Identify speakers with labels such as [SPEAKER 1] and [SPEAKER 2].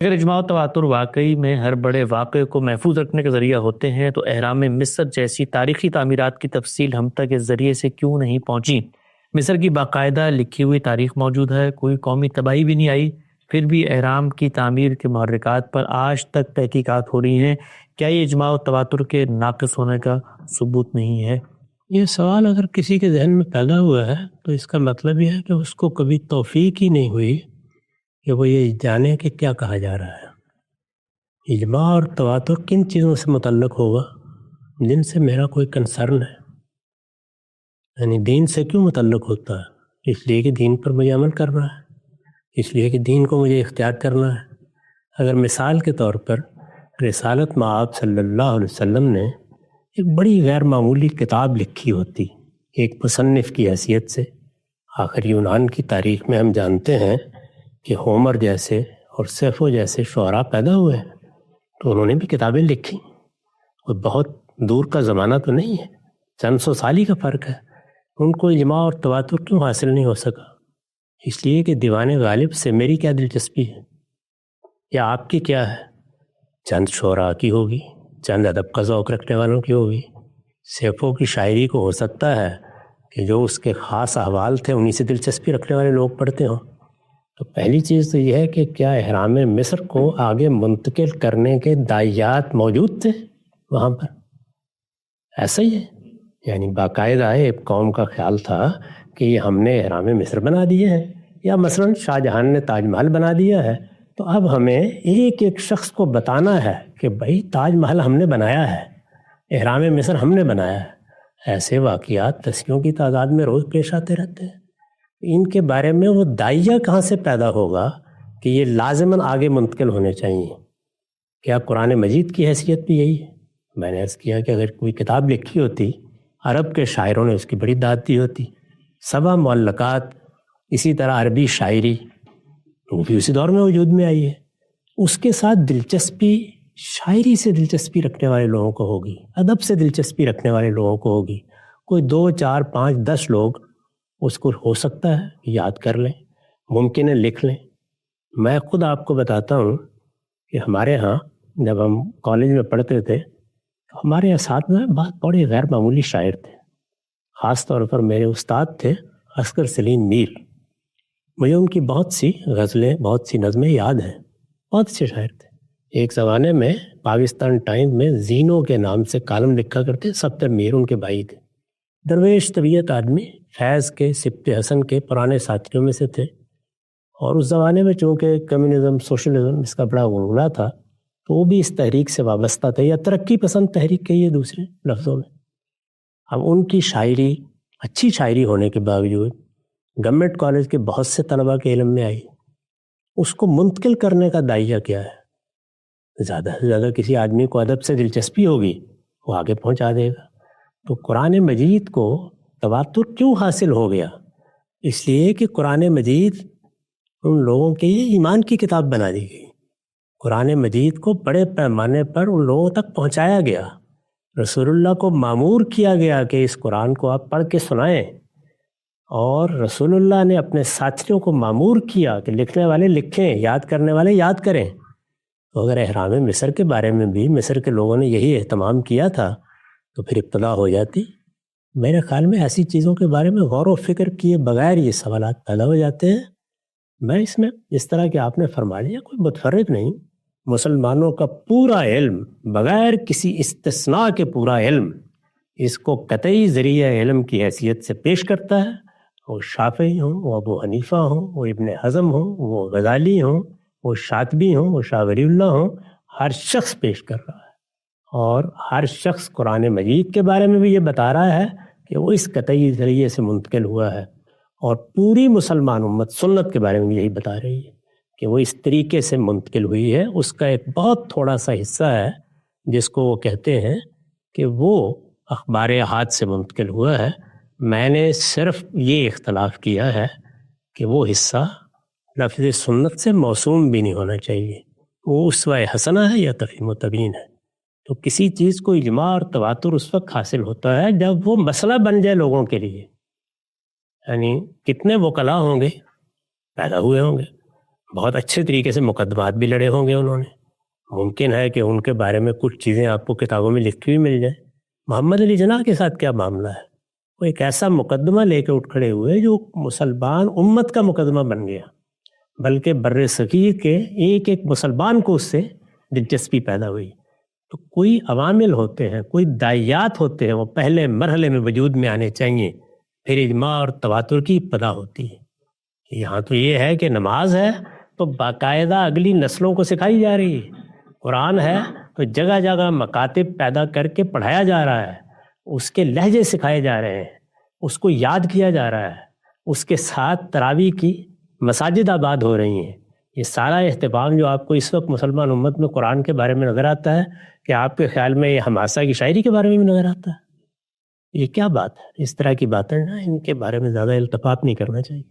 [SPEAKER 1] اگر اجماع و تواتر واقعی میں ہر بڑے واقعے کو محفوظ رکھنے کا ذریعہ ہوتے ہیں تو اہرام مصر جیسی تاریخی تعمیرات کی تفصیل ہم تک اس ذریعے سے کیوں نہیں پہنچی؟ مصر کی باقاعدہ لکھی ہوئی تاریخ موجود ہے، کوئی قومی تباہی بھی نہیں آئی، پھر بھی اہرام کی تعمیر کے محرکات پر آج تک تحقیقات ہو رہی ہیں۔ کیا یہ اجماع و تواتر کے ناقص ہونے کا ثبوت نہیں ہے؟
[SPEAKER 2] یہ سوال اگر کسی کے ذہن میں پیدا ہوا ہے تو اس کا مطلب یہ ہے کہ اس کو کبھی توفیق ہی نہیں ہوئی کہ وہ یہ جانے کہ کیا کہا جا رہا ہے۔ اجماع اور تواتر کن چیزوں سے متعلق ہوگا جن سے میرا کوئی کنسرن ہے؟ یعنی دین سے کیوں متعلق ہوتا ہے؟ اس لیے کہ دین پر مجھے عمل کرنا ہے، اس لیے کہ دین کو مجھے اختیار کرنا ہے۔ اگر مثال کے طور پر رسالت مآب صلی اللہ علیہ وسلم نے ایک بڑی غیر معمولی کتاب لکھی ہوتی ایک مصنف کی حیثیت سے، آخر یونان کی تاریخ میں ہم جانتے ہیں کہ ہومر جیسے اور سیفو جیسے شعراء پیدا ہوئے ہیں، تو انہوں نے بھی کتابیں لکھی۔ اور بہت دور کا زمانہ تو نہیں ہے، چند سو سال ہی کا فرق ہے۔ ان کو اجماع اور تواتر کیوں حاصل نہیں ہو سکا؟ اس لیے کہ دیوان غالب سے میری کیا دلچسپی ہے یا آپ کی کیا ہے؟ چند شعراء کی ہوگی، چند ادب کا ذوق رکھنے والوں کی ہوگی۔ سیفوں کی شاعری کو ہو سکتا ہے کہ جو اس کے خاص احوال تھے انہی سے دلچسپی رکھنے والے لوگ پڑھتے ہوں۔ تو پہلی چیز تو یہ ہے کہ کیا اہرام مصر کو آگے منتقل کرنے کے داعیات موجود تھے وہاں پر؟ ایسا ہی ہے، یعنی باقاعدہ ایک قوم کا خیال تھا کہ یہ ہم نے اہرام مصر بنا دیے ہیں، یا مثلا شاہ جہان نے تاج محل بنا دیا ہے، تو اب ہمیں ایک ایک شخص کو بتانا ہے کہ بھائی تاج محل ہم نے بنایا ہے، اہرام مصر ہم نے بنایا ہے۔ ایسے واقعات دسیوں کی تعداد میں روز پیش آتے رہتے ہیں۔ ان کے بارے میں وہ داعیہ کہاں سے پیدا ہوگا کہ یہ لازماً آگے منتقل ہونے چاہیے؟ کیا قرآن مجید کی حیثیت بھی یہی ہے؟ میں نے عرض کیا کہ اگر کوئی کتاب لکھی ہوتی، عرب کے شاعروں نے اس کی بڑی داد دی ہوتی، سبع معلقات، اسی طرح عربی شاعری، وہ بھی اسی دور میں وجود میں آئی ہے۔ اس کے ساتھ دلچسپی شاعری سے دلچسپی رکھنے والے لوگوں کو ہوگی، ادب سے دلچسپی رکھنے والے لوگوں کو ہوگی۔ کوئی 2 4 5 10 لوگ اس کو ہو سکتا ہے یاد کر لیں، ممکن ہے لکھ لیں۔ میں خود آپ کو بتاتا ہوں کہ ہمارے ہاں جب ہم کالج میں پڑھتے تھے تو ہمارے اساتذہ بہت بڑے غیر معمولی شاعر تھے۔ خاص طور پر میرے استاد تھے عسکر سلیم میر۔ مجھے ان کی بہت سی غزلیں، بہت سی نظمیں یاد ہیں، بہت اچھے شاعر تھے۔ ایک زمانے میں پاکستان ٹائمز میں زینو کے نام سے کالم لکھا کرتے، سبتر میر ان کے بھائی تھے۔ درویش طبیعت آدمی، فیض کے، سبت حسن کے پرانے ساتھیوں میں سے تھے، اور اس زمانے میں چونکہ کمیونزم، سوشلزم اس کا بڑا غلغلہ تھا تو وہ بھی اس تحریک سے وابستہ تھے، یا ترقی پسند تحریک کہیے دوسرے لفظوں میں۔ اب ان کی شاعری اچھی شاعری ہونے کے باوجود گورنمنٹ کالج کے بہت سے طلباء کے علم میں آئی۔ اس کو منتقل کرنے کا داعیہ کیا ہے؟ زیادہ سے زیادہ کسی آدمی کو ادب سے دلچسپی ہوگی، وہ آگے پہنچا دے گا۔ تو قرآن مجید کو تواتر کیوں حاصل ہو گیا؟ اس لیے کہ قرآن مجید ان لوگوں کے لیے ایمان کی کتاب بنا دی گئی۔ قرآن مجید کو بڑے پیمانے پر ان لوگوں تک پہنچایا گیا۔ رسول اللہ کو مامور کیا گیا کہ اس قرآن کو آپ پڑھ کے سنائیں، اور رسول اللہ نے اپنے ساتھیوں کو مامور کیا کہ لکھنے والے لکھیں، یاد کرنے والے یاد کریں۔ تو اگر اہرام مصر کے بارے میں بھی مصر کے لوگوں نے یہی اہتمام کیا تھا تو پھر ابتدا ہو جاتی۔ میرے خیال میں ایسی چیزوں کے بارے میں غور و فکر کیے بغیر یہ سوالات پیدا ہو جاتے ہیں۔ میں اس میں جس طرح کہ آپ نے فرما لیا کوئی متفرق نہیں، مسلمانوں کا پورا علم بغیر کسی استثناء کے پورا علم اس کو قطعی ذریعہ علم کی حیثیت سے پیش کرتا ہے۔ وہ شافعی ہوں، وہ ابو حنیفہ ہوں، وہ ابن حزم ہوں، وہ غزالی ہوں، وہ شاطبی ہوں، وہ شاہ ولی اللہ ہوں، ہر شخص پیش کر رہا ہے، اور ہر شخص قرآن مجید کے بارے میں بھی یہ بتا رہا ہے کہ وہ اس قطعی ذریعے سے منتقل ہوا ہے، اور پوری مسلمان امت سنت کے بارے میں بھی یہی بتا رہی ہے کہ وہ اس طریقے سے منتقل ہوئی ہے۔ اس کا ایک بہت تھوڑا سا حصہ ہے جس کو وہ کہتے ہیں کہ وہ اخبار احاد سے منتقل ہوا ہے۔ میں نے صرف یہ اختلاف کیا ہے کہ وہ حصہ لفظ سنت سے موسوم بھی نہیں ہونا چاہیے، وہ اسوہ حسنہ ہے یا تفہیم و تبیین ہے۔ تو کسی چیز کو اجماع اور تواتر اس وقت حاصل ہوتا ہے جب وہ مسئلہ بن جائے لوگوں کے لیے۔ یعنی کتنے وکلاء ہوں گے، پیدا ہوئے ہوں گے، بہت اچھے طریقے سے مقدمات بھی لڑے ہوں گے انہوں نے. ممکن ہے کہ ان کے بارے میں کچھ چیزیں آپ کو کتابوں میں لکھی ہوئی مل جائیں. محمد علی جناح کے ساتھ کیا معاملہ ہے؟ وہ ایک ایسا مقدمہ لے کے اٹھ کھڑے ہوئے جو مسلمان امت کا مقدمہ بن گیا، بلکہ بر صغیر کے ایک ایک مسلمان کو اس سے دلچسپی پیدا ہوئی. تو کوئی عوامل ہوتے ہیں، کوئی داعیات ہوتے ہیں، وہ پہلے مرحلے میں وجود میں آنے چاہیے، پھر اجماع اور تواتر کی ابتدا ہوتی ہے. یہاں تو یہ ہے کہ نماز ہے تو باقاعدہ اگلی نسلوں کو سکھائی جا رہی ہے، قرآن ہے تو جگہ جگہ مکاتب پیدا کر کے پڑھایا جا رہا ہے، اس کے لہجے سکھائے جا رہے ہیں، اس کو یاد کیا جا رہا ہے، اس کے ساتھ تراویح کی مساجد آباد ہو رہی ہیں. یہ سارا اہتمام جو آپ کو اس وقت مسلمان امت میں قرآن کے بارے میں نظر آتا ہے، کہ آپ کے خیال میں یہ حماسہ کی شاعری کے بارے میں بھی نظر آتا ہے؟ یہ کیا بات ہے؟ اس طرح کی باتیں نا، ان کے بارے میں زیادہ التفات نہیں کرنا چاہیے.